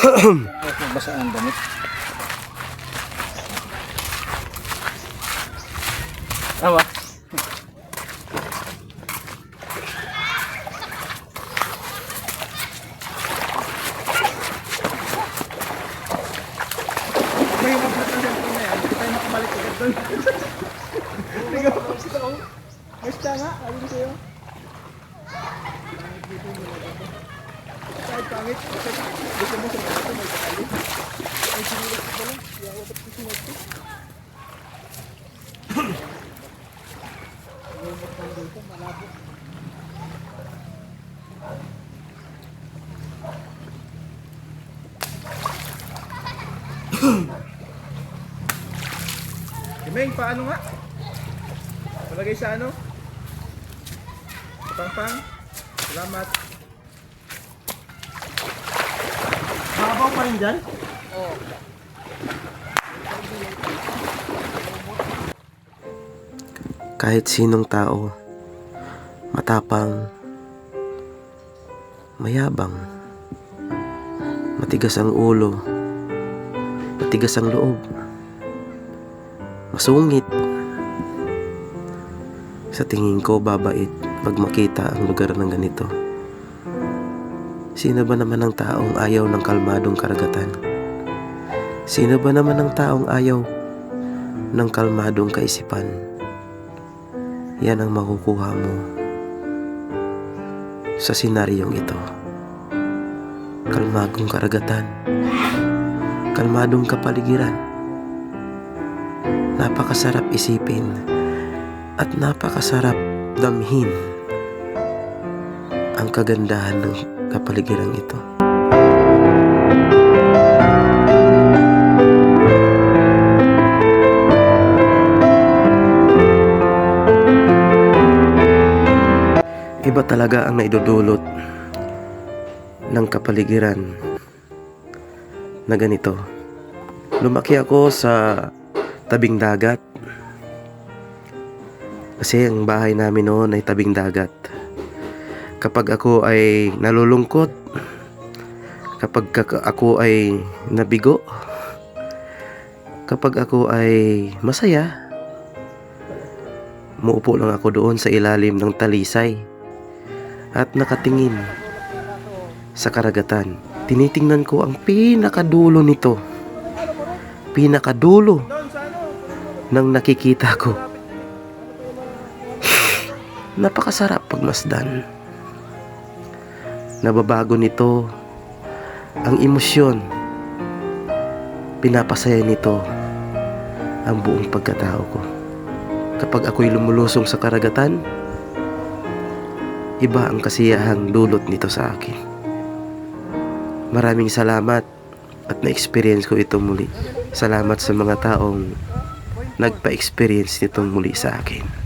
Basa ang damit. Awa. May mga na yan. Hindi tayo makamalik agad doon. Basta nga, ayun ko sa'yo. Kahit pangit, gusto mo sa mga ito, may kakali. Ay, sinilas ko ba lang? Kaya ako ba't kusinat ko? Lumot lang dito, malabo. Meng, paano nga? Palagay sa ano? Pang-pang. Salamat. Mabaw pa rin dyan? Oo. Kahit sinong tao, matapang, mayabang, matigas ang ulo, matigas ang loob, masungit. Sa tingin ko, babait pag makita ang lugar ng ganito. Sino ba naman ang taong ayaw ng kalmadong karagatan? Sino ba naman ang taong ayaw ng kalmadong kaisipan? Yan ang makukuha mo sa senaryong ito. Kalmadong karagatan, kalmadong kapaligiran. Napakasarap isipin at napakasarap damhin ang kagandahan ng kapaligiran ito. Iba talaga ang naidudulot ng kapaligiran na ganito. Lumaki ako sa tabing dagat. Kasi ang bahay namin noon ay tabing dagat. Kapag ako ay nalulungkot, kapag ako ay nabigo, kapag ako ay masaya, muupo lang ako doon sa ilalim ng talisay at nakatingin sa karagatan. Tinitingnan ko ang pinakadulo nito, pinakadulo ng nakikita ko. Napakasarap pagmasdan. Nababago nito ang emosyon. Pinapasaya nito ang buong pagkatao ko. Kapag ako'y lumulusong sa karagatan, iba ang kasiyahang dulot nito sa akin. Maraming salamat at na-experience ko ito muli. Salamat sa mga taong nagpa-experience nitong muli sa akin.